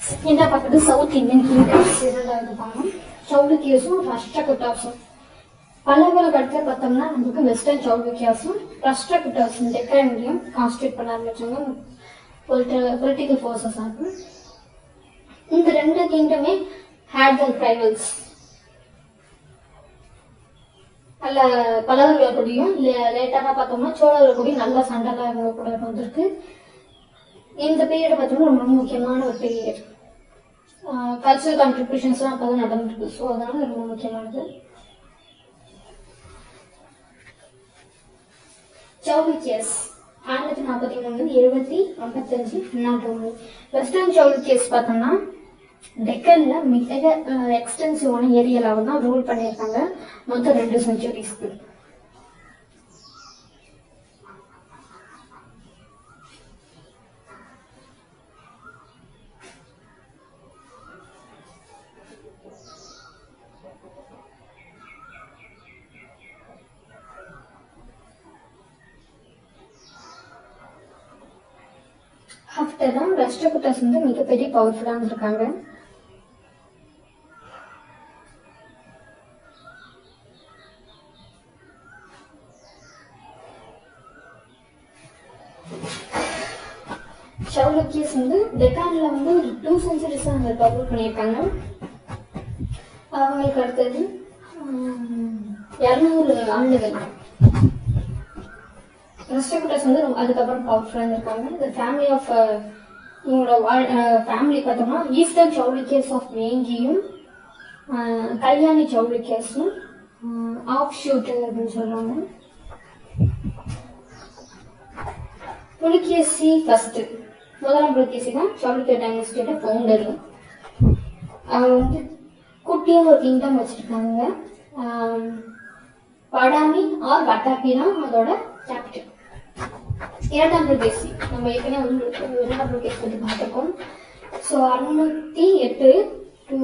செகண்டா பார்க்குறது south Indian kingdoms. இரண்டாவது பாகம் சௌலுக்கியஸும் ராஷ்டிரகூட்டாஸும். பல்லவர்களுக்கு அடுத்து பார்த்தோம்னா நமக்கு வெஸ்டர்ன் சௌலுக்கியாஸும் ராஷ்டிரகூட்டாஸும் டெக்கானியம் கான்ஸ்டியூட் பண்ண ஆரம்பிச்சாங்க. பொலிட்டிக்கல் ஃபோர்ஸஸ் ஆகும். இந்த ரெண்டு கிங்டமே ஹேட் த ரைவல்ஸ். நல்ல பல்லவர்கள் கூடயும் லேட்டாக பார்த்தோம்னா சோழர்கள் கூடயும் நல்ல சண்டைலாம் கூட வந்திருக்கு. இந்த பீரியட் பார்த்தோம்னா ரொம்ப முக்கியமான ஒரு பீரியட். கல்ச்சரல் கான்ட்ரிபியூஷன்ஸ்லாம் அப்போ தான் நடந்துருக்கு. ஸோ அதனால ரொம்ப முக்கியமானது. சௌலுக்கியஸ் 1143 70 55 வெஸ்டர்ன் சௌலுக்கியஸ் பார்த்தோம்னா டெக்கன்ல மிக எக்ஸ்டென்சிவான ஏரியாலாக தான் ரூல் பண்ணியிருக்காங்க. மொத்தம் 2 செஞ்சுரிஸ்க்கு. ஆஃப்டர் தான் ராஷ்டிரகூட்டாஸ் வந்து மிகப்பெரிய பவர்ஃபுல்லாக இருந்திருக்காங்க. சௌலுக்கியஸ் வந்து டெக்கான்ல வந்து ஒரு 2 செஞ்சுரிஸ் அவங்க கவர் பண்ணியிருக்காங்க. அவங்களுக்கு அடுத்தது 200 ஆண்டுகள் ராஷ்டிரகூட்டாஸ் வந்து அதுக்கப்புறம் பவர்ஃபுல்லாக இருந்திருக்காங்க. இந்த ஃபேமிலி ஆஃப் இவங்களோட ஃபேமிலி பார்த்தோம்னா ஈஸ்டர்ன் சௌலுக்கியஸ் ஆஃப் வேங்கியும் கல்யாணி சௌலுக்கியஸும் ஆஃப் ஷூட் அப்படின்னு சொல்றாங்க. புலிகேசி ஃபர்ஸ்ட் முதலாம் புலிகேசி தான் சௌலுக்கிய டைனஸ்டியோட ஃபவுண்டர். அவங்க வந்து குட்டியாக ஒரு கிங்டம் வச்சிருக்காங்க. படாமி ஆர் வட்டாப்பி தான் அதோட கேபிட்டல். இரண்டாம் புலிகேசி நம்ம ஏற்கனவே வந்து இரண்டாம் புலிகேசி பற்றி பார்த்துருக்கோம். ஸோ 608 to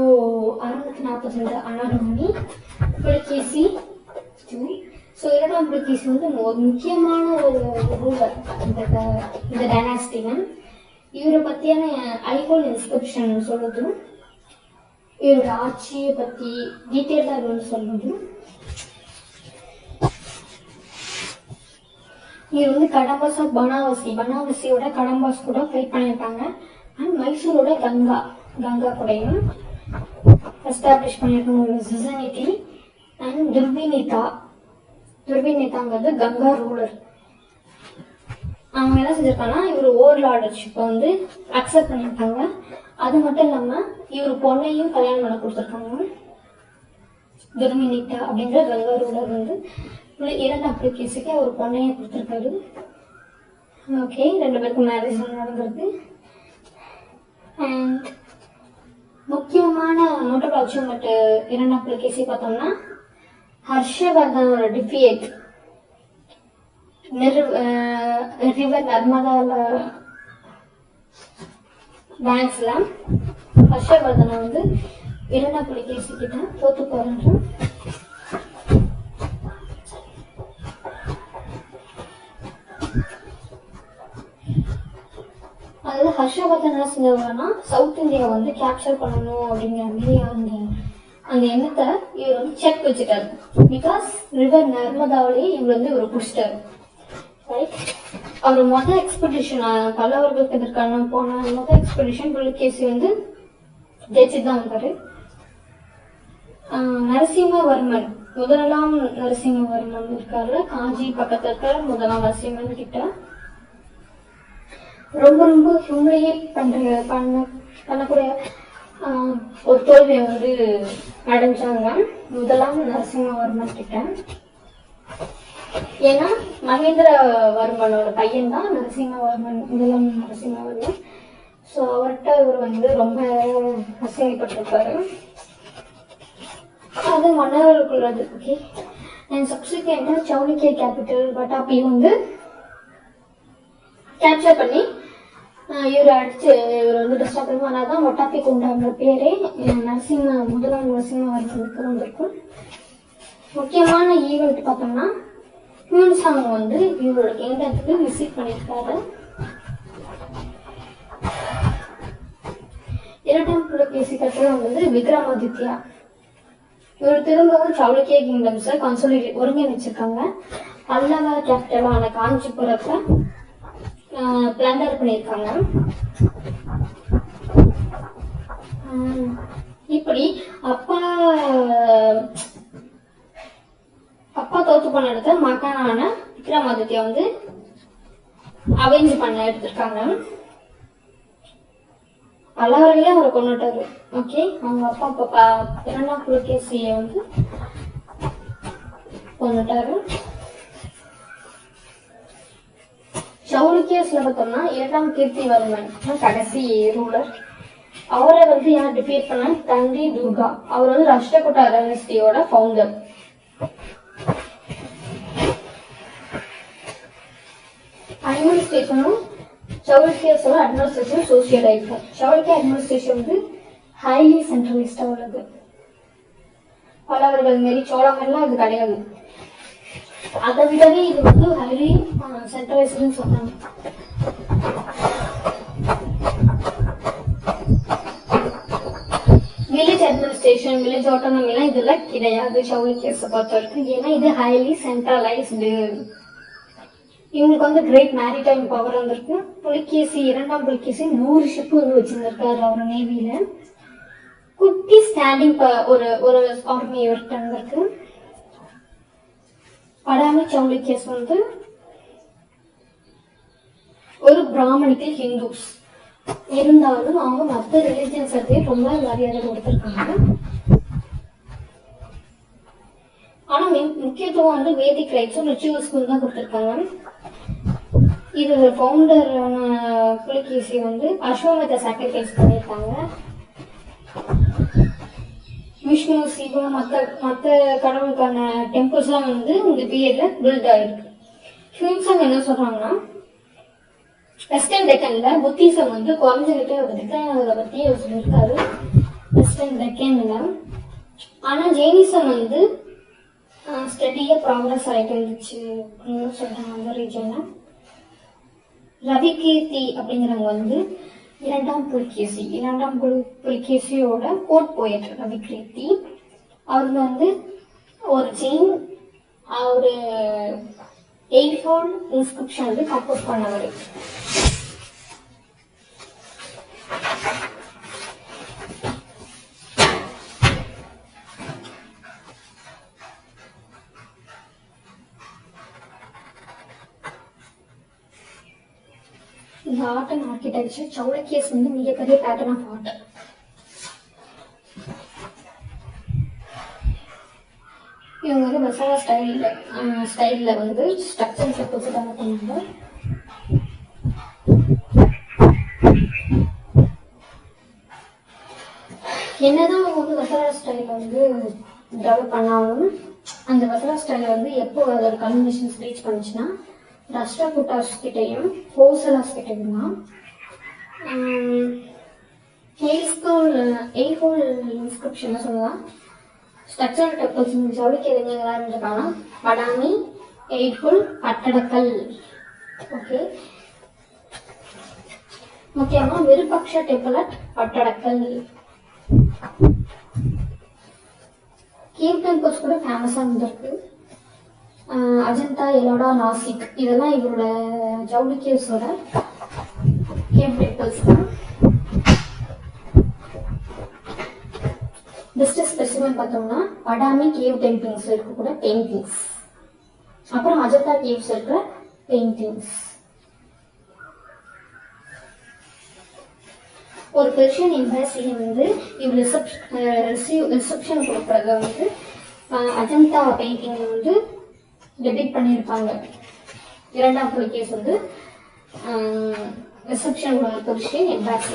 642 அனாடோமி புலிகேசி 2. ஸோ இரண்டாம் புலிகேசி வந்து ஒரு முக்கியமான ஒரு ரூலர் இந்த டைனாஸ்டில. இவரை பற்றியான ஐஹோல் இன்ஸ்கிரிப்ஷன் சொல்லுது. இவரோட ஆட்சியை பற்றி டீட்டெயிலாக வந்து சொல்லுது. இவர் வந்து கடம்பாஸ் ஆஃப் பனாவசியோட கடம்பாஸ் கூட ஃபைட் பண்ணியிருக்காங்க. அண்ட் மைசூரோட கங்கா கூடையும் எஸ்டாப்ளிஷ் பண்ணியிருக்காங்க ஒரு சிசனிட்டி. அண்ட் துர்வினிதாங்கிறது கங்கா ரூலர். அவங்க என்ன செஞ்சிருக்காங்கன்னா இவர் ஓவர்லார்டர்ஷிப்பை வந்து அக்செப்ட் பண்ணியிருக்காங்க. அது மட்டும் இல்லாமல் இவர் பொண்ணையும் கல்யாணம் பண்ண கொடுத்துருக்காங்க. துர்வினிதா அப்படிங்கிற கங்கா ரூலர் வந்து இரண்டாம் புலிகேசிக்கு ஒரு பொண்ணையை கொடுத்துருக்காரு. ஓகே, 2 பேருக்கும் மேரேஜ் நடந்திருக்கு. அண்ட் முக்கியமான நோட்டபிள் அச்சீவ்மெண்ட் இரண்டாம் புலிகேசி பார்த்தோம்னா ஹர்ஷவர்தனோட டிஃபியேட் ரிவர் நர்மதால பேங்க்ஸ்ல ஹர்ஷவர்தனை வந்து இரண்டாம் புலிகேசி கிட்ட தோத்து போறாரு. அதாவது ஹர்ஷவர்தன் என்ன செஞ்சவங்கன்னா சவுத் இந்தியா வந்து கேப்சர் பண்ணணும் அப்படிங்கிற மாதிரி அந்த எண்ணத்தை இவர் வந்து செக் வச்சுட்டாரு. பிகாஸ் ரிவர் நர்மதாவிலேயே இவர் வந்து இவர் பிடிச்சிட்டாரு. ரைட், அவர் மொதல் எக்ஸ்பெடிஷன் பல்லவர்களுக்கு எதிர்க்கான போன மொதல் எக்ஸ்பெடிஷன் புலிகேசி வந்து ஜெயிச்சுட்டு தான் வந்தாரு. நரசிம்மவர்மன் முதலாம் நரசிம்மவர்மன் இருக்காரு காஞ்சி பக்கத்துல இருக்கிற முதலாம் நரசிம்மன் கிட்ட ரொம்ப ஹியூமிலியேட் பண்ணக்கூடிய ஒரு தோல்வியை வந்து அடைஞ்சாங்க முதலாம் நரசிம்மவர்மன் கிட்ட. ஏன்னா மகேந்திரவர்மனோட பையன் தான் நரசிம்மவர்மன், முதலாம் நரசிம்மவர்மன். ஸோ அவர்கிட்ட இவர் வந்து ரொம்ப அசிங்கப்பட்டிருப்பாரு. அது மன்னர்களுக்குள்ளது. ஓகே, அண்ட் சப்சிக்வெண்டா சௌலுக்கிய கேபிட்டல் வட்டாப்பி வந்து கேப்சர் பண்ணி இவர் அடிச்சு இவர் வந்து டிஸ்டர்ப் பண்ணுவாங்க. தான் வட்டாப்பிக்கு உண்டான பேரே முதலாம் நரசிம்மவர்மனுக்கு வந்திருக்கும். முக்கியமான ஈவெண்ட் பார்த்தோம்னா ஹியூன்சாங் வந்து இவரோட கிங்டத்துக்கு விசிட் பண்ணியிருக்காரு. இரண்டாம் புலிகேசி கட்டடம் வந்து விக்ரமாதித்யா. இவர் திரும்பவும் சாளுக்கிய கிங்டம்ஸை ஒருங்கிணைச்சிருக்காங்க. பல்லவ கேபிட்டலான காஞ்சிபுரத்தை பிளண்டர் பண்ணியிருக்காங்க. இப்படி அப்பா தோத்து பண்ண இடத்த மகனான விக்ரமாதித்யா வந்து அவைஞ்சு பண்ண எடுத்திருக்காங்க. பல்லவர்களே அவரை கொண்டுட்டாரு. ஓகே, அவங்க அப்பா இரண்டாம் புலிகேசியை வந்து கொண்டுட்டாரு. சாளுக்கியர்ஸ்ல பார்த்தோம்னா இரண்டாம் கீர்த்திவர்மன் கடைசி ரூலர். அவரை வந்து யார் டிஃபீட் பண்ண? தந்தி துர்கா. அவர் வந்து ராஷ்டிரகூட டைனஸ்டியோட ஃபவுண்டர். அட்மினிஸ்ட்ரேஷனும் சாளுக்கியர்ஸோட அட்மினிஸ்ட்ரேஷன் சோசியல் ஆயிருக்கும். சாளுக்கிய அட்மினிஸ்ட்ரேஷன் வந்து ஹைலி சென்ட்ரலிஸ்டா உள்ளது. பல்லவர்கள் மாரி சோழங்கள்லாம் இது கிடையாது. அதை விடவே இது வந்து ஹைலி சென்ட்ரலைஸ்டுன்னு சொன்னாங்க. வில்லேஜ் அட்மினிஸ்ட்ரேஷன், வில்லேஜ் ஆட்டோனமி எல்லாம் இதெல்லாம் கிடையாது சாளுக்கியர்ஸை பொறுத்த வரைக்கும். ஏன்னா இது ஹைலி சென்ட்ரலைஸ்டு. இவங்களுக்கு வந்து கிரேட் மேரிடைம் பவர் வந்திருக்கு. இரண்டாம் புலிகேசி 100 ஷிப் வந்து வச்சிருந்திருக்காரு அவர் நேவியில. குட்டி ஸ்டாண்டிங் ஒரு ஆர்மி இவர்கிட்ட இருந்திருக்கு. படாமி சாளுக்கியர்ஸ் வந்து ஒரு பிராமணிக்கல் ஹிந்துஸ் இருந்தாலும் அவங்க மற்ற ரிலிஜியன்ஸ் ரொம்ப மரியாதை கொடுத்திருக்காங்க. ஆனா முக்கியத்துவம் வந்து வேதிக் ரைட்ஸும் ரிச்சுவல்ஸ்க்கும் தான் கொடுத்திருக்காங்க. இது ஃபவுண்டரான புலிகேசி வந்து அஸ்வமேத சாக்ரிஃபைஸ் பண்ணியிருக்காங்க. விஷ்ணு, சிவா, மற்ற கடவுளுக்கான டெம்பிள்ஸ் எல்லாம் வந்து இந்த பீரியட்ல பில்ட் ஆயிருக்கு. ஹியூம்சங் என்ன சொல்றாங்கன்னா, வெஸ்டர்ன் டெக்கன்ல புத்திசம் வந்து குறைஞ்சுக்கிட்டே டிக்ளைன் பத்தி சொல்லியிருக்காரு வெஸ்டர்ன் டெக்கன்ல. ஆனா ஜெயினிசம் வந்து ஸ்டடியா ப்ராக்ரஸ் ஆயிட்டு இருந்துச்சு சொல்றாங்க அந்த ரீஜன்ல. ரவிகீர்த்தி அப்படிங்கிறவங்க வந்து இரண்டாம் புலிகேசியோட கோட் போயட் ரவிகீர்த்தி. அவங்க வந்து ஒரு ஜெயின் ஒரு 8 இன்ஸ்கிரிப்ஷன் வந்து கம்போஸ் பண்ணவர். இந்த ஆர்ட் அண்ட் ஆர்கிடெக்சர் சாளுக்கியர்ஸ் வந்து மிகப்பெரிய பேட்டர்ன் ஆஃப் ஆர்ட். இவங்க வந்து மசாலா ஸ்டைல்ல வந்து ஸ்ட்ரக்சர் டெம்பிள்ஸ் டெவலப் பண்ணாங்க. என்னதான் அவங்க வந்து மசாலா ஸ்டைல வந்து டெவலப் பண்ணாலும் அந்த மசாலா ஸ்டைல வந்து எப்போ அதோட கல்மினேஷன்ஸ் ரீச் பண்ணுச்சுன்னா ராஷ்டிரகூட்டாஸ் கிட்டையும் ஹோசலாஸ் கிட்டையும் தான். 8 இன்ஸ்கிரிப்ஷன் சொல்லலாம். ஸ்ட்ரக்சர் டெம்பிள்ஸ் சாளுக்கிய இளைஞர்களாக இருந்திருக்காங்க. படாமி, 8 பட்டடக்கல். ஓகே, முக்கியமா Virupaksha temple at Pattadakal. Cave temples கூட ஃபேமஸா இருந்திருக்கு. அஜந்தா, எலோடா, நாசிக் இதெல்லாம் இவரோட சாளுக்கியர்ஸோட கேவ் டெம்பிள்ஸ் தான். பெஸ்ட் ஸ்பெசிமென் பார்த்தோம்னா படாமி கேவ் டெம்பிள்ஸ் இருக்க கூட பெயிண்டிங்ஸ், அப்புறம் அஜந்தா கேவ்ஸ் இருக்கிற பெயிண்டிங்ஸ். ஒரு பெர்ஷியன் எம்பசி வந்து இவர் ரிசப்ஷன் கொடுக்கறத வந்து அஜந்தா பெயிண்டிங் வந்து டெபிட் பண்ணியிருப்பாங்க. இரண்டாம் புலிகேசி வந்து reception Persian embassy.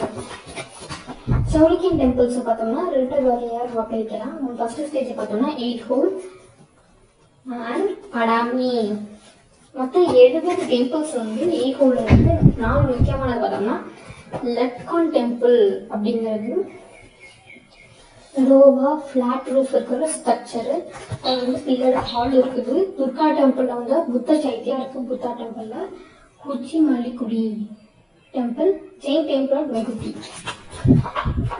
Chalukyan temples பார்த்தோம்னா 2 வகையாக வகைக்கலாம். ஃபர்ஸ்ட் ஸ்டேஜ் பார்த்தோம்னா 8 அண்ட் படாமி. மொத்தம் 70 டெம்பிள்ஸ் வந்து 8 வந்து 4 முக்கியமானது பார்த்தோம்னா லெட்கான் டெம்பிள் அப்படிங்கிறது லோவா ஃபிளாட் ரூஃப் இருக்கிற ஸ்ட்ரக்சரு. அது வந்து பில்லர் ஹால் இருக்குது. துர்கா டெம்பிள்ல வந்து புத்த சைத்தியா இருக்கு. புத்தா டெம்பிள்ல குச்சி மல்லிக்குடி டெம்பிள், ஜெயின் டெம்பிள் மெகுதி.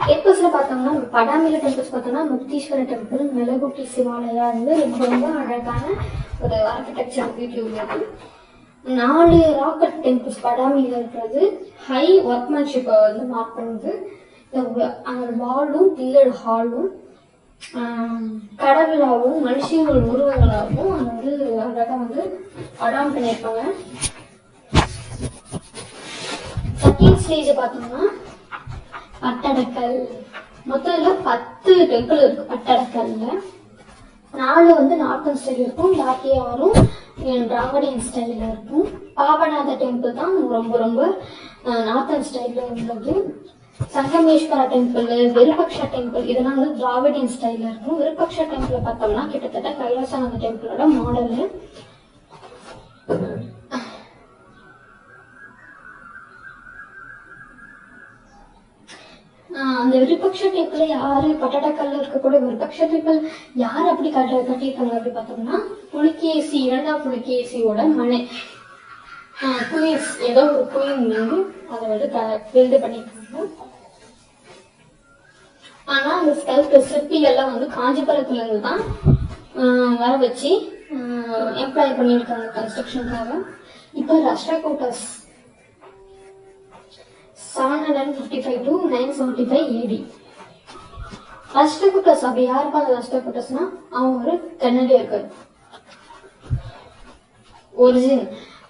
டெம்பிள்ஸ்ல பார்த்தோம்னா படாமில டெம்பிள்ஸ் பார்த்தோம்னா முக்தீஸ்வர டெம்பிள், மெலகுட்டி சிவாலயா வந்து ரொம்ப ரொம்ப அழகான ஒரு ஆர்கிடெக்சர் பியூட்டி உள்ளது. 4 ராக்கெட் டெம்பிள்ஸ் படாமில இருக்கிறது ஹை ஒர்க்மேன்ஷிப்பை வந்து மார்க் பண்ணுது. அந்த வாலும் பில்லர் ஹாலும் கடவுளாகவும் மனுஷங்கள் உருவங்களாகவும் அது வந்து அழகா வந்து அடாம் பண்ணியிருப்பாங்க. செகண்ட் ஸ்டேஜ் பார்த்தோம்னா பட்டடக்கல். மொத்தத்துல 10 டெம்பிள் இருக்கு பட்டடக்கல்ல. 4 வந்து நார்த்தன் ஸ்டைல் இருக்கும், பாக்கி 6 டிராவிடியன் ஸ்டைல்ல இருக்கும். பாபநாத டெம்பிள் தான் ரொம்ப ரொம்ப நார்த்தன் ஸ்டைல்ல உள்ளது. சங்கமேஸ்வரா டெம்பிள், விருபக்ஷா டெம்பிள் இதெல்லாம் வந்து டிராவிடியன் ஸ்டைல்ல இருக்கும். விருபக்ஷா டெம்பிள் பார்த்தோம்னா கிட்டத்தட்ட கைலாசநாத டெம்பிளோட மாடலு. அந்த விருபக்ஷ டெம்பிள் யாரு பட்டடக்கல்ல இருக்கக்கூடிய விருபக்ஷ டெம்பிள் யார் அப்படி கட்டியிருக்காங்க அப்படி பார்த்தோம்னா புலிகேசி, 2ஆம் புலிகேசியோட மனை குயின்ஸ், ஏதோ ஒரு குயின் வந்து அதை வந்து பில்டு பண்ணியிருக்காங்க. ஆனா அந்த சிற்பிகள்லாம் வந்து காஞ்சிபுரத்துல இருந்து தான் வர வச்சு எம்ப்ளாய் பண்ணியிருக்காங்க கன்ஸ்ட்ரக்ஷனுக்காக. இப்போ ராஷ்டிரகூட்டஸ் 755 to 975 AD. ராஷ்டிரகூட்டஸ் அப்படி யாருப்பா அந்த ராஷ்டிரகூட்டஸ்னா அவங்க ஒரு கன்னடியர்கள். ஒரிஜின்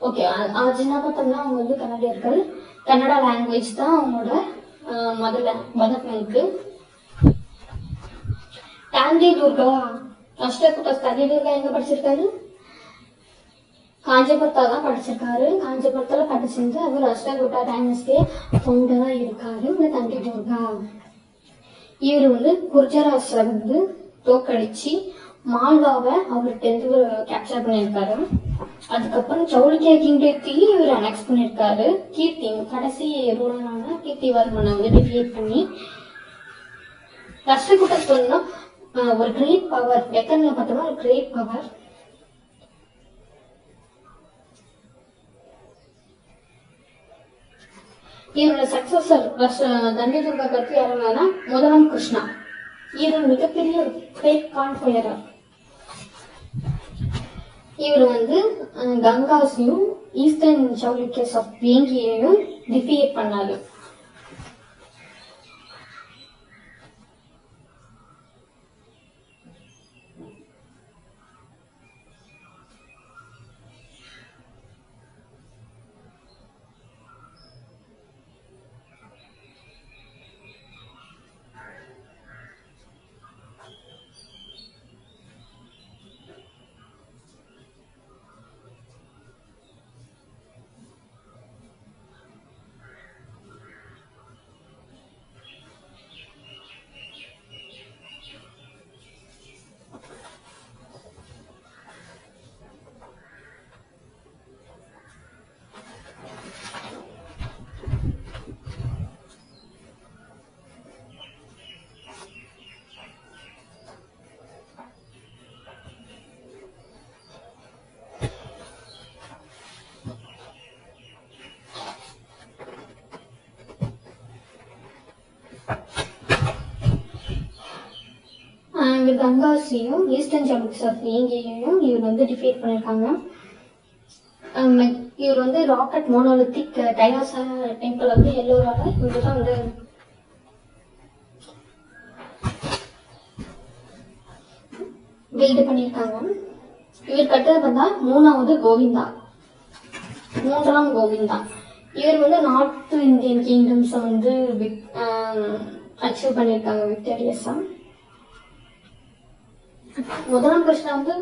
ஓகே ஒரிஜினா பார்த்தோம்னா அவங்க வந்து கன்னடியர்கள். கன்னடா லாங்குவேஜ் தான் அவங்களோட மதர் டங்கு. தாண்டி துர்கா ராஷ்டிரகூட்டஸ் தாண்டி துர்கா எங்க படிச்சிருக்காரு? காஞ்சிபுரத்துல தான் படிச்சிருக்காரு. காஞ்சிபுரத்துல படிச்சிருந்து அவர் ராஷ்டிரகூட்டா டைனஸ்டியே ஃபவுண்டரா இருக்காரு இந்த தண்டி துர்கா. இவர் வந்து குர்ஜராஸை வந்து தோக்கடிச்சு மால்வாவை அவர்கிட்ட இருந்து கேப்சர் பண்ணியிருக்காரு. அதுக்கப்புறம் சௌலிக்கிய கிங்டத்தையும் இவர் அனெக்ஸ் பண்ணியிருக்காரு. கீர்த்தி கடைசி ரூலரான கீர்த்திவர்மனை வந்து டிஃபீட் பண்ணி ராஷ்டிரகூட்டஸ் சொன்னா ஒரு கிரேட் பவர். டெக்கன்ல பார்த்தோம்னா ஒரு கிரேட் பவர். இவரோட சக்சஸர் தண்டி துர்கா கருத்து யாருன்னா முதலாம் கிருஷ்ணா. இவர் மிகப்பெரிய கிரேட் கான்ஃபயரர். இவர் வந்து கங்காஸையும் ஈஸ்டர்ன் சௌலிக்கியஸ் ஆஃப் வேங்கியையும் டிஃபீட் பண்ணாரு. கங்காஸையும் ஈஸ்டர்ன் சௌலிக்கியஸ் ஆஃப் வேங்கியையும் இவர் வந்து டிஃபீட் பண்ணியிருக்காங்க. இவர் வந்து ராக்கெட் மோனோலித்திக் கைலாச டெம்பிள் வந்து எல்லோரால இவர் தான் வந்து பில்டு பண்ணியிருக்காங்க. இவர் கட்டது பார்த்தா 3ஆவது கோவிந்தா, 3ஆம் கோவிந்தா. இவர் வந்து நார்த் இந்தியன் கிங்டம்ஸ் வந்து அச்சீவ் பண்ணியிருக்காங்க விக்டோரியஸா. முதலாம் கிருஷ்ணா வந்து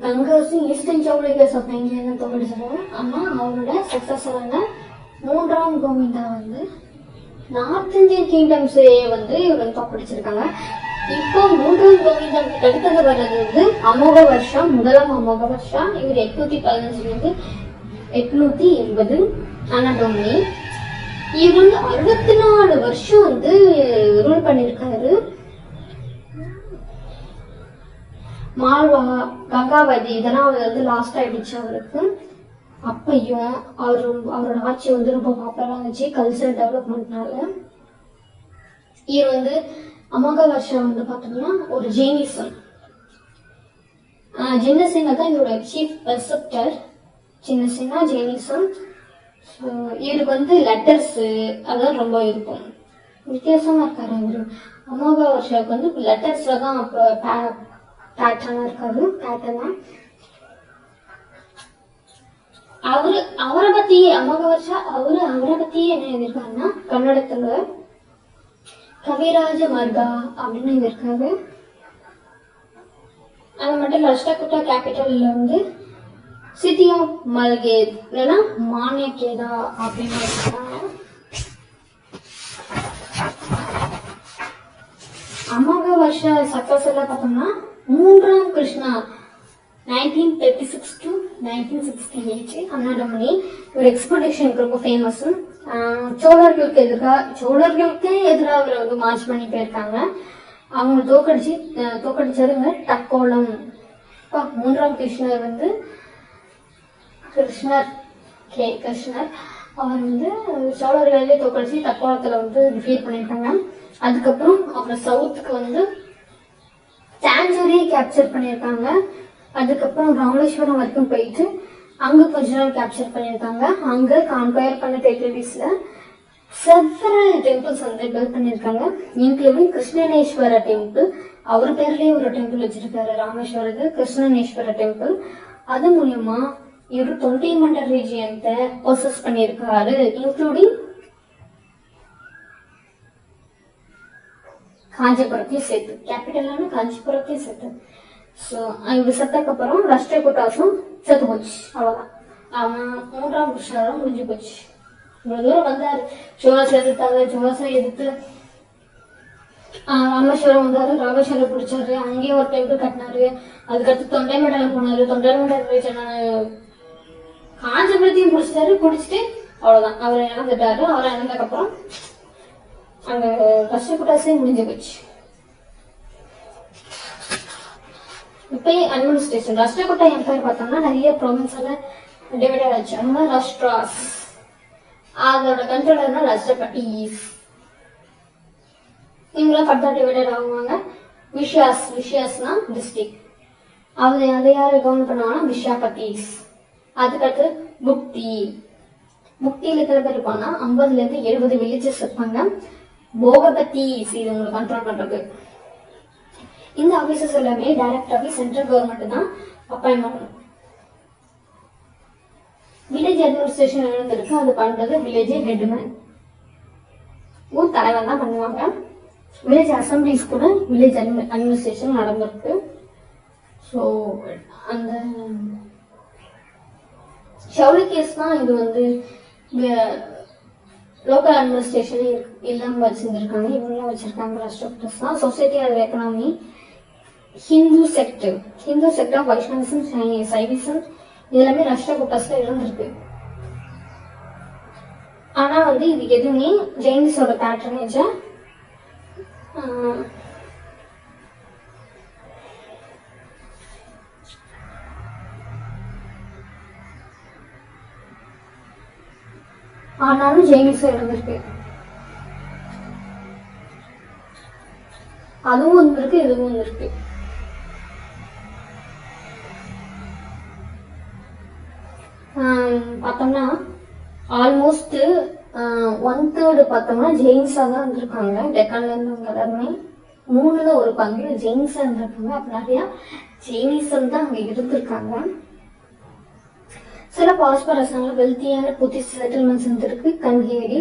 கங்காஸும் ஈஸ்டர்ன் சௌலிக்கியஸ் ஆஃப் வேங்கியை தான் தோக்கடிச்சிருக்காங்க. ஆனா அவரோட சக்சஸரான 3ஆம் கோவிந்தா வந்து நார்த் இந்தியன் கிங்டம்ஸையே வந்து இவர் தோக்கடிச்சிருக்காங்க. இப்போ 3ஆம் கோவிந்தாவுக்கு அடுத்தது வர்றது வந்து அமோக வருஷம், முதலாம் அமோக வருஷம். இவர் 815 880 அனடோமி. இவர் வந்து 64 வருஷம் வந்து ரூல் பண்ணியிருக்காரு. மால்வா, கங்காவதி இதெல்லாம் வந்து லாஸ்ட் ஆயிடுச்சு அவருக்கு. அப்பையும் அவரோட ஆட்சி வந்து ரொம்ப பாப்புலரா இருந்துச்சு கல்ச்சரல் டெவலப்மெண்ட்னால. இவர் வந்து அமாகவர்ஷா வந்து பார்த்தோம்னா ஒரு ஜெயினிசம். ஜெயினிசம் தான் இவரோட சீஃப் பெர்செப்டர். ஜெயினிசம்னா ஜெயினிசம். ஸோ இவருக்கு வந்து லெட்டர்ஸ் அதெல்லாம் ரொம்ப இருக்கும். வித்தியாசமா இருக்காரு இவரு. அமாகவர்ஷாவுக்கு வந்து லெட்டர்ஸ்ல தான் பேட்டர்னா இருக்காரு. பேட்டர்னா அவரை பத்தி அமாகவர்ஷா அவரை பத்தி என்ன எழுதியிருக்காருன்னா கன்னடத்துல கவிராஜ மார்கா அப்படின்னு எழுதியிருக்காரு. அது மட்டும் ராஷ்டிரகூட்டா கேபிட்டல்ல வந்து சிட்டி ஆஃப் மல்கேத் இல்லைன்னா மானியகேதா அப்படின்னு இருக்காங்க. அமாகவர்ஷா சக்சஸ் எல்லாம் பார்த்தோம்னா 3ஆம் கிருஷ்ணா 1936 to 1968 அண்ணாடமணி ஒரு எக்ஸ்பெடிஷனுக்கு ரொம்ப ஃபேமஸ். சோழர்களுக்கே எதிராக அவரை வந்து மார்ச் பண்ணி போயிருக்காங்க. அவங்க தோக்கடிச்சதுங்க தக்கோலம். 3ஆம் கிருஷ்ணர் வந்து கிருஷ்ணர் அவர் வந்து சோழர்களே தோக்கடிச்சு தக்கோலத்துல வந்து டிஃபீட் பண்ணியிருக்காங்க. அதுக்கப்புறம் அப்புறம் சவுத்துக்கு வந்து சாஞ்சூரியை கேப்சர் பண்ணியிருக்காங்க. அதுக்கப்புறம் ராமேஸ்வரம் வரைக்கும் போயிட்டு அங்க கொஞ்ச நாள் கேப்சர் பண்ணியிருக்காங்க. அங்க கம்பேர் பண்ண டெரிட்டரிஸ்ல செவரல் டெம்பிள்ஸ் வந்து பில்ட் பண்ணியிருக்காங்க, இன்க்ளூடிங் கிருஷ்ணனேஸ்வர டெம்பிள். அவர் பேர்லயே ஒரு டெம்பிள் வச்சிருக்காரு ராமேஸ்வரத்துக்கு, கிருஷ்ணனேஸ்வர டெம்பிள். அது மூலியமா இவர் தொண்டை மண்டல ரீஜியன்ஸை பொசஸ் பண்ணியிருக்காரு, இன்க்ளூடிங் காஞ்சிபுரத்தையும் சேர்த்து, கேபிட்டலான காஞ்சிபுரத்தையும் சேர்த்து. ஸோ இவர் செத்ததுக்கு அப்புறம் ராஷ்டிரகூட்டாசும் செத்து போச்சு. அவ்வளோதான், அவன் 3ஆம் கிருஷ்ணரும் முடிஞ்சு போச்சு. இவ்வளவு தூரம் வந்தாரு, சோழாசை எதிர்த்து ராமேஸ்வரம் வந்தாரு, ராமேஸ்வரம் பிடிச்சாரு, அங்கேயும் ஒரு டெம்பிள் கட்டினாரு. அதுக்கடுத்து தொண்டை மண்டலம் போனாரு, தொண்டை மண்டலம் காஞ்சிபுரத்தையும் பிடிச்சிட்டு அவ்வளவுதான், அவர் இறந்துட்டாரு. அவர் இறந்ததுக்கு அப்புறம் அங்க ராஷ்டிரகூட்டாசே முடிஞ்சு போச்சு. இப்ப அட்மினிஸ்ட்ரேஷன் ராஷ்டிரகூட்டா எம்பையர் பார்த்தோம்னா நிறைய ப்ராவின்ஸ் எல்லாம் டிவைட் ஆச்சு. அதனால ராஷ்டிராஸ், அதோட கண்ட்ரோலர்னா ராஷ்டிரபதிஸ். இவங்களாம் ஃபர்தர் டிவைடட் ஆகுவாங்க. விஷயாஸ்னா டிஸ்ட்ரிக்ட், அதை யாரு கவர்ன் பண்ணுவாங்கன்னா விஷயாபதிஸ். அதுக்கடுத்து புக்தியில எத்தனை பேர் இருப்பாங்கன்னா 50ல இருந்து 70 வில்லேஜஸ் இருப்பாங்க. போகபதிஸ் இது உங்களுக்கு கண்ட்ரோல் பண்றது. இந்த ஆபீசர்ஸ் எல்லாமே டைரக்டாவே சென்ட்ரல் கவர்மெண்ட் தான் அப்பாயின்ட் பண்ணணும். வில்லேஜ் அட்மினிஸ்ட்ரேஷன் இருக்கு, அது பண்றது வில்லேஜ் ஹெட்மேன், ஊர் தலைவர் தான் பண்ணுவாங்க. வில்லேஜ் அசம்பிளிஸ் கூட வில்லேஜ் அட்மினிஸ்ட்ரேஷன் நடந்திருக்கு. ஸோ அந்த ஷவுலிகேஸ் தான் இது வந்து லோக்கல் அட்மினிஸ்ட்ரேஷனே இல்லாம வச்சிருந்திருக்காங்க, இவங்களாம் வச்சிருக்காங்க. ராஷ்டிரகூட்டாஸ் தான். Society and economy, Hindu sect of Vaishnavism, Shaivism எல்லாமே ராஷ்டிரகூட்டாஸ்ல இருந்திருக்கு. ஆனா வந்து இது எதுவுமே ஜெயினிஸோட பேட்டர்னேஜ ஆனாலும் ஜெயினிஸும் இருந்திருக்கு. அதுவும் வந்திருக்கு, இதுவும் வந்திருக்கு. பார்த்தோம்னா ஆல்மோஸ்ட் 1/3 பார்த்தோம்னா ஜெயின்ஸா தான் இருந்திருக்காங்க. டெக்கான்ல இருந்தவங்க எல்லாருமே 3ல ஒரு பங்கு ஜெயின்ஸா இருந்திருக்காங்க. அப்ப நிறைய ஜெயினிசம் தான் அங்க இருந்திருக்காங்க. சில பாஸ்பரஸான வெல்த்தியான புத்திஸ்ட் செட்டில்மெண்ட்ஸ் இருந்திருக்கு. கன்ஹேரி,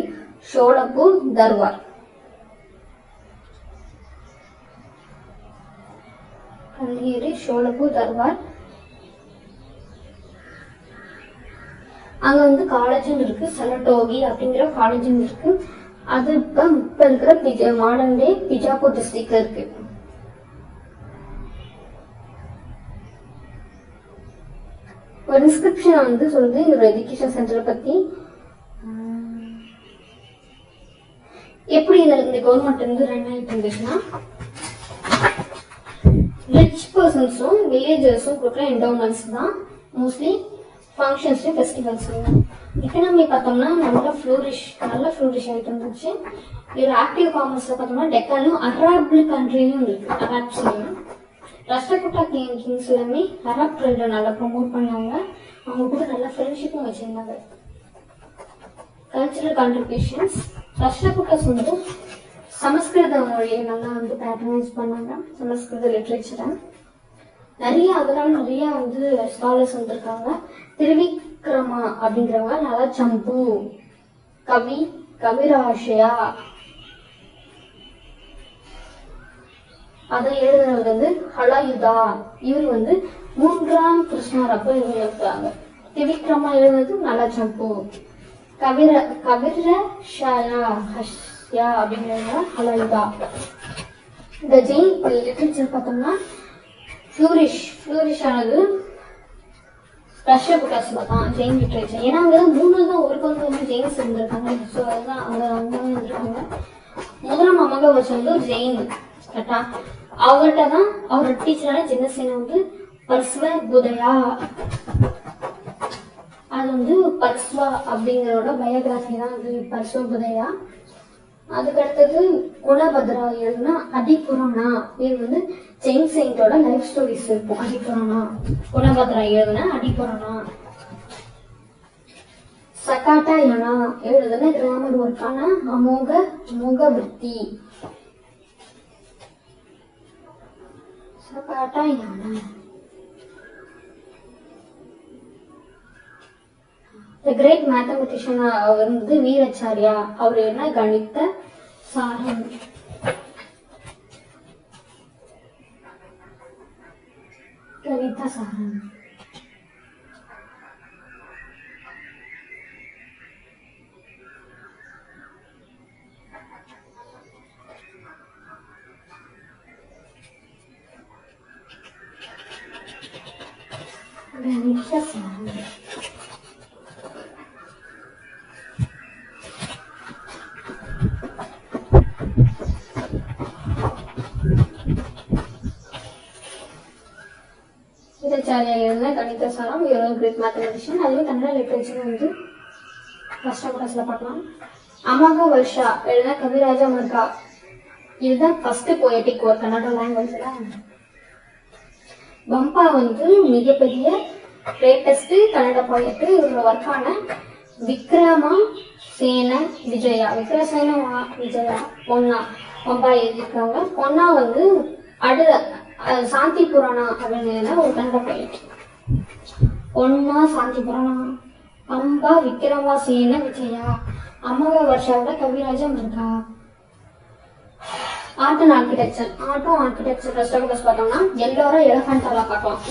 ஷோலப்பூர், தர்வார். அங்க வந்து காலேஜும் இருக்கு, சலட்டோகி அப்படிங்கிற காலேஜும் இருக்கு. அது இப்ப இருக்கிற மாடர்ன் டே பிஜாப்பூர் டிஸ்ட்ரிக்ட்ல இருக்கு. ஒரு இன்ஸ்கிரிப்ஷன் வந்து சொல்லுது ஒரு எஜுகேஷன் சென்டரை பத்தி. எப்படி இந்த கவர்மெண்ட் வந்து ரன் ஆகிட்டு இருந்துச்சுன்னா, ரிச் பர்சன்ஸும் வில்லேஜர்ஸும் கொடுக்குற என்டோமெண்ட்ஸ் தான் மோஸ்ட்லி ஃபங்க்ஷன்ஸ் ஃபெஸ்டிவல்ஸ். எக்கனாமி பார்த்தோம்னா நல்ல ஃப்ளூரிஷ் ஆகிட்டு இருந்துச்சு. இதில் ஆக்டிவ் காமர்ஸில் பார்த்தோம்னா டெக்கானும் அரபு கண்ட்ரிலையும் இருக்கு. அரப்ஸ்லையும் ரஷ்டகுட்டா கிங்ஸ் எல்லாமே அரப் ட்ரெண்டை நல்லா ப்ரொமோட் பண்ணாங்க. அவங்க கூட நல்ல ஃப்ரெண்ட்ஷிப்பும் வச்சிருந்தாங்க. கல்ச்சுரல் கான்ட்ரிபியூஷன்ஸ் ரஷ்டகுட்டாஸ் வந்து சமஸ்கிருத மொழியை நல்லா வந்து பேட்டர்னைஸ் பண்ணாங்க. சமஸ்கிருத லிட்ரேச்சரை அதனால நிறைய வந்து ஸ்காலர்ஸ் வந்திருக்காங்க. திருவிக்ரமா அப்படிங்கிறவங்க நல்லா சம்பு கவிராஷயா அதை எழுதுனது வந்து ஹலாயுதா. இவர் வந்து 3ஆம் கிருஷ்ணர் அப்ப இவங்க இருக்காங்க. திவிக்ரமா எழுதுனது நல்லா சம்பு. கவிரஷயா அப்படிங்கிறவங்க ஹலாயுதா. இந்த ஜெயின் லிட்ரேச்சர் பார்த்தோம்னா ஃப்ளூரிஷ் ஆனது ரஷ்யகுட்டாஸ்ல தான் ஜெயின் லிட்ரேச்சர். ஏன்னா அங்கே 3 தான் ஒரு பங்கு வந்து ஜெயின்ஸ் இருந்திருக்காங்க. ஸோ அதுதான் அங்கே இருந்திருக்காங்க. முதலாம் அமகவர்ஷம் வந்து ஒரு ஜெயின் கரெக்டா. அவர்கிட்ட தான் அவரோட டீச்சரான ஜின்னசேனா வந்து பர்ஸ்வ புதயா, அது வந்து பர்ஸ்வா அப்படிங்கிறோட பயோகிராஃபி தான் அது பர்ஸ்வ புதயா. அதுக்கு அடுத்தது குணபத்ரா எழுதுனா அடிபுராணா. இது வந்து ஜெயின் செயின்டோட லைஃப் ஸ்டோரிஸ் இருக்கும். அடிபுராணா குணபத்ரா எழுதுனா அடிபுராணா. சகாட்டாயனா எழுதுனா கிராமர் ஒர்க்கான அமோக விருத்தி. சகாட்டாயனா The great mathematician அவர் வந்து வீராச்சாரியா. அவர் என்ன கணித சாரம். எழுதுனா கணித சாரம். Great mathematician. அதுவே கன்னட லிட்ரேச்சர் வந்து ஃபர்ஸ்ட் கிளாஸ்ல பார்க்கலாம். அமோக வர்ஷா எழுதுனா கவிராஜா மர்கா. இதுதான் ஃபர்ஸ்ட் போயட்டிக் ஒர்க் கன்னட லாங்குவேஜ்ல. பம்பா வந்து மிகப்பெரிய கிரேட்டஸ்ட் கன்னட போயட்டு. இவரோட ஒர்க்கான விக்ரமசேன விஜயா பொன்னா பம்பா எழுதியிருக்காங்க. பொன்னா வந்து சாந்தி புராணா அப்படின்னு ஒரு கன்னட போயட். பொன்னா சாந்தி புராணா. பம்பா விக்ரமசேன விஜயா. அமோக வர்ஷாவோட Kaviraja Marga. Art and architecture first class பார்த்தோம்னா எல்லோரா எலஃபண்டாலா பார்க்கலாம்.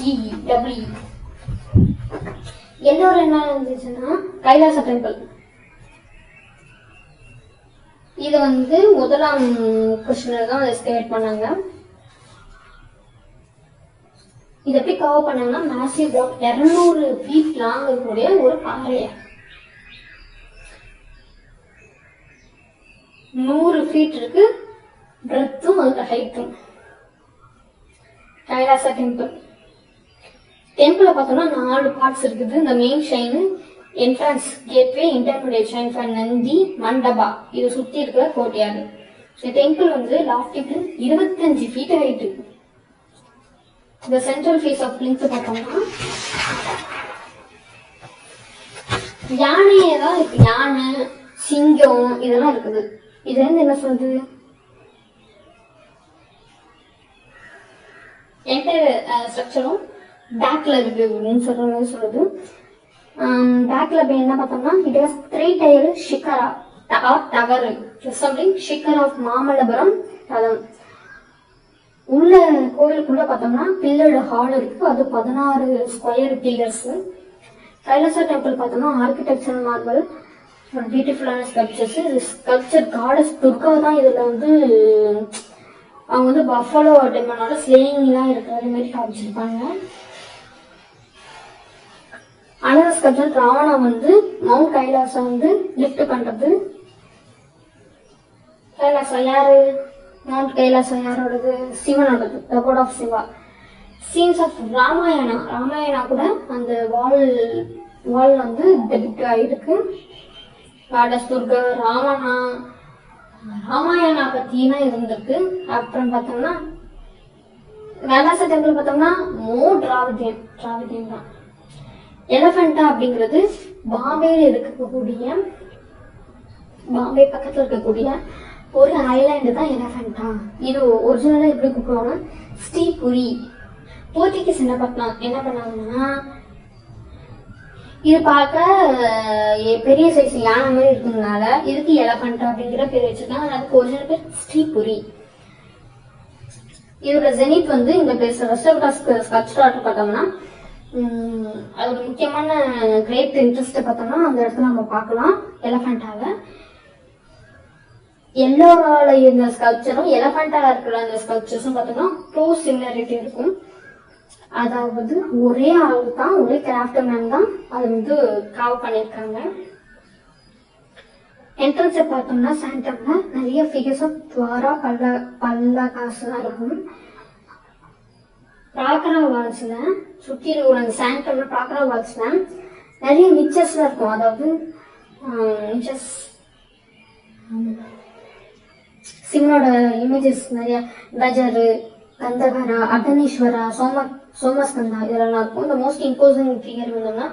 எல்லோரா என்ன இருந்துச்சுன்னா கைலாச டெம்பிள். இது வந்து முதலாம் கிருஷ்ணர் தான் எஸ்கவேட் பண்ணாங்க. இது எப்படி கவர் பண்ணாங்கன்னா மேசிவ் ராக் 200 ஃபீட் லாங் இருக்கக்கூடிய ஒரு பாறைய 100 ஃபீட் இருக்கு பிரெத்தும் அதோட ஹைட்டும். கைலாசா டெம்பிள பார்த்தோம்னா 4 பார்ட்ஸ் இருக்குது. இந்த main shine, entrance, gateway, intermediate shine, Nandi, mandapa. இது சுத்தி இருக்கிற கோட்டையாடு. இந்த டெம்பிள் வந்து லாஃப்டிக்கு 25 ஃபீட் ஹைட். இந்த சென்ட்ரல் ஃபேஸ் ஆஃப் லிங்க் பார்த்தோம்னா யானையே தான் இருக்கு. யானை, சிங்கம் இதெல்லாம் இருக்குது. இதுல இருந்து என்ன சொல்றது, என்டையர் ஸ்ட்ரக்சரும் பேக்ல இருக்கு அப்படின்னு சொல்றது. பேக்ல என்ன பார்த்தோம்னா it was 3 tier shikhara tower resembling shikhar of Mamallapuram தலம். உள்ள கோயிலுக்குள்ள பார்த்தோம்னா பில்லர்டு ஹால் இருக்கு. அது 16 ஸ்கொயர் பில்லர்ஸ். கைலாசா டெம்பிள் பார்த்தோம்னா ஆர்கிடெக்சர் மார்பிள் பியூட்டிஃபுல்லான ஸ்கல்ப்சர்ஸ். இது ஸ்கல்ப்சர் காடஸ் துர்கா தான். இதுல வந்து அவங்க வந்து பஃபலோ டெமனோட ஸ்லேயிங்லாம் இருக்கிற மாதிரி காமிச்சிருப்பாங்க. அனதர் ஸ்கல்ப்சர் ராவணா வந்து மவுண்ட் கைலாசா வந்து லிஃப்ட் பண்றது. கைலாசா யாரு? மவுண்ட் கைலாசா யாரோடது? சிவனோடது. The abode of Shiva. Scenes of Ramayana கூட அந்த வால் வால் வந்து டெபிட் ஆயிருக்கு. காடஸ் துர்கா, ராமாயணா பத்தினா இருந்திருக்கு. அப்புறம் பார்த்தோம்னா கைலாச டெம்பிள் பார்த்தோம்னா டிராவிடியன் தான். எலஃபண்டா அப்படிங்கிறது பாம்பே பக்கத்துல இருக்கக்கூடிய ஒரு ஐலாண்டு தான் எலஃபண்டா. இது ஒரிஜினலா எப்படி கூப்பிடுவாங்க, ஸ்ரீபுரி. போர்ச்சுகீஸ் என்ன பண்ணாங்கன்னா, இது பார்க்க பெரிய சைஸ் யானை மாதிரி இருக்கிறதுனால இதுக்கு எலஃபண்டா அப்படிங்கிற பேர் வச்சிருக்காங்க. அதுக்கு ஒரிஜினல் பேர் ஸ்ரீபுரி. இதோட ஜெனித் வந்து இந்த பிளேஸ். ஸ்கல்ப்சர் ஆர்ட் பார்த்தோம்னா அதோட முக்கியமான கிரேட் இன்ட்ரெஸ்ட் பார்த்தோம்னா அந்த இடத்துல நம்ம பார்க்கலாம் எலஃபண்டாவை. எல்லோரால இருந்த ஸ்கல்ப்சரும் எலஃபண்டால இருக்கிற அந்த ஸ்கல்ப்சர்ஸும் பார்த்தோம்னா க்ளோஸ் சிமிலாரிட்டி இருக்கும். அதாவது ஒரே ஆள் தான், ஒரே கிராஃப்ட் மேன் தான் அது வந்து காவ் பண்ணியிருக்காங்க. என்ட்ரன்ஸை பார்த்தோம்னா சாண்டம்ல நிறைய ஃபிகர்ஸ் ஆஃப் துவாரா பல்லகாசு தான் இருக்கும். ப்ராக்கரா வால்ஸ்ல சுற்றி இருக்கிற அந்த சாண்டம்ல ப்ராக்கரா வால்ஸ்ல நிறைய நிச்சஸ்லாம் இருக்கும். அதாவது நிச்சஸ் சிவனோட இமேஜஸ் நிறைய, கஜரு, கந்தகரா, அக்னீஸ்வரா, சோமஸ்கந்தா இதெல்லாம் இருக்கும். இந்த மோஸ்ட் இம்போசிங் ஃபிகர் வந்தோம்னா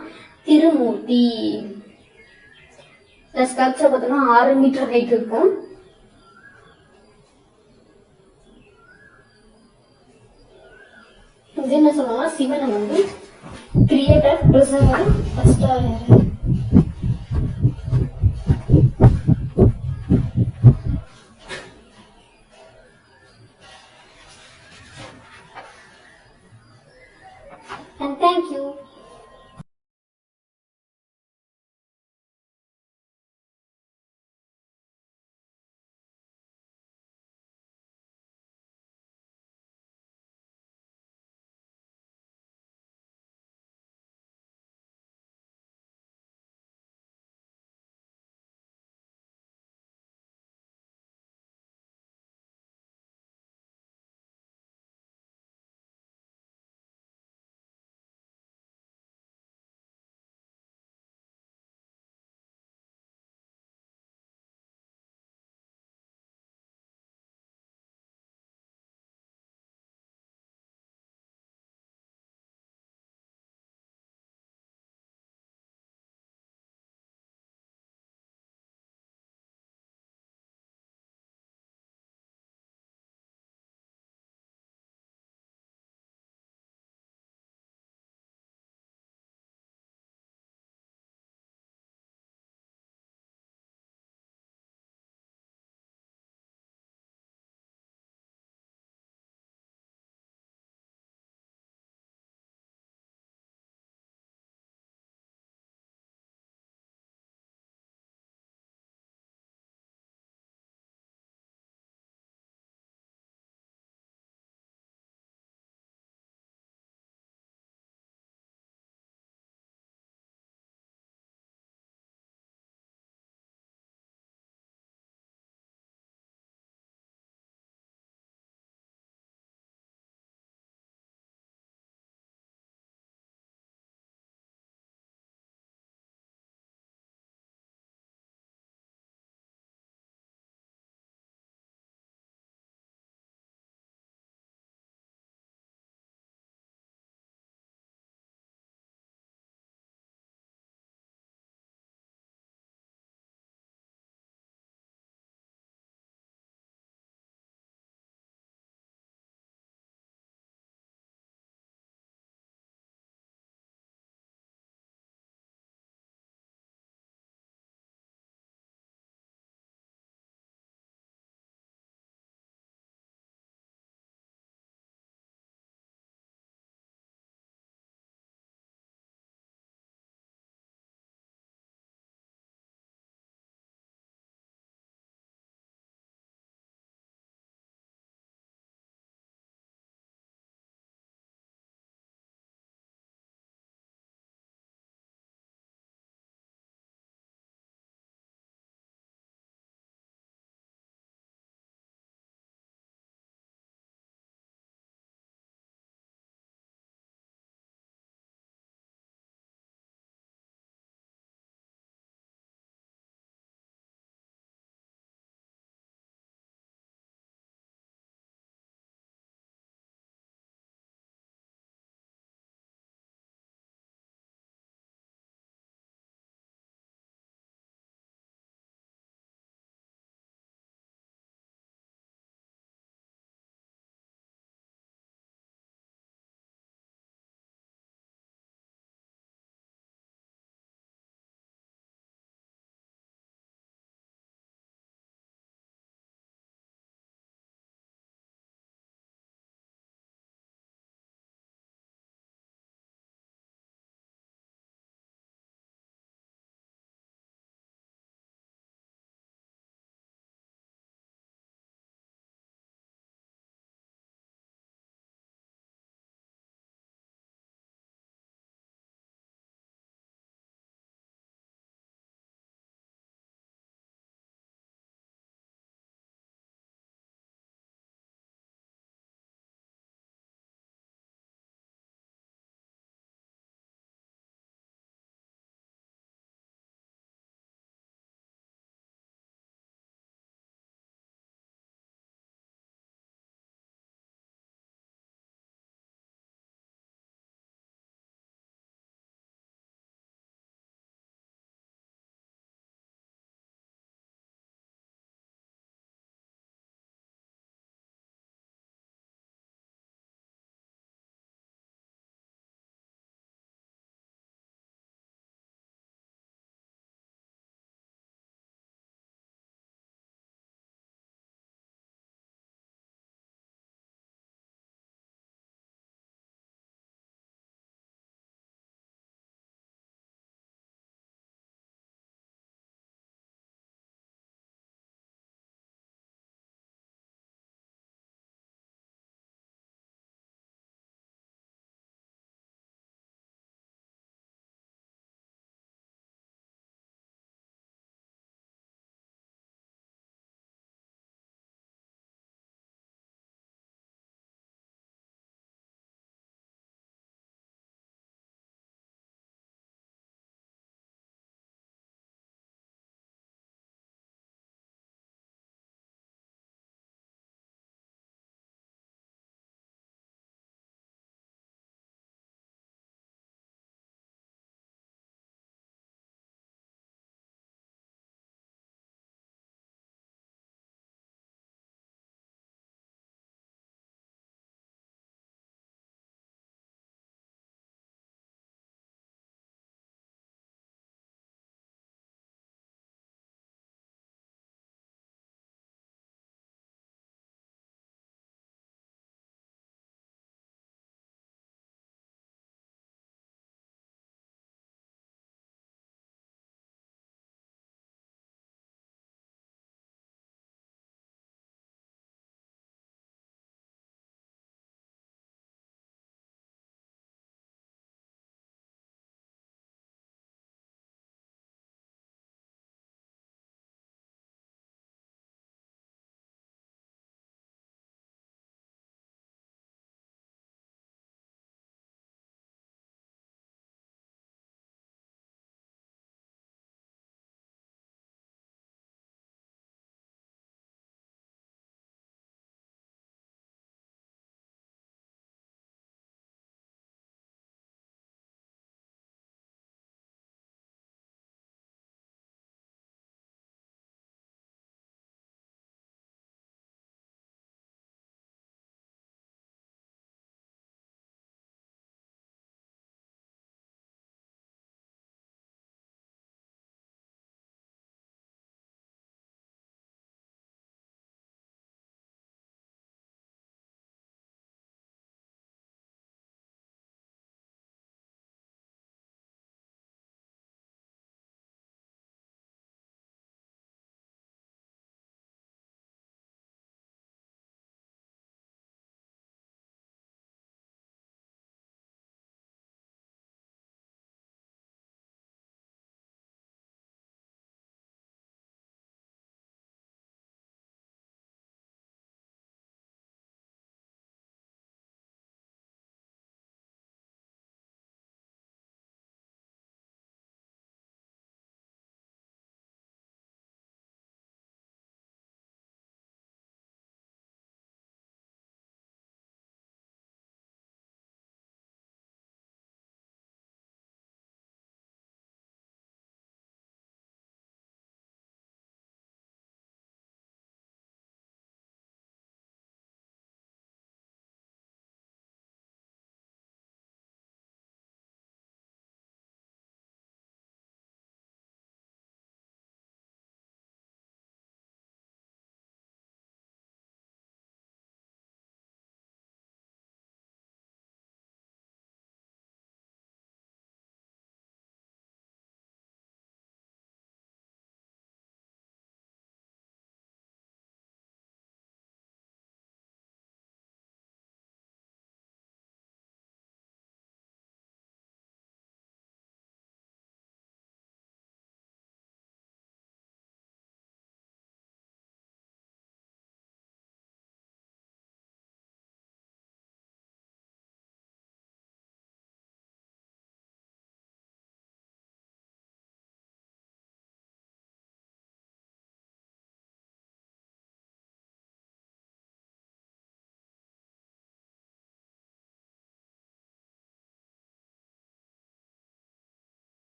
திருமூர்த்தி. இந்த ஸ்கல்ப்சர் பார்த்தோம்னா 6 மீட்டர் ஹைட் இருக்கும். இது என்ன சொல்லுவாங்கன்னா சிவனை வந்து கிரியேட்டர், பிரிசர்வர், ஃபர்ஸ்ட்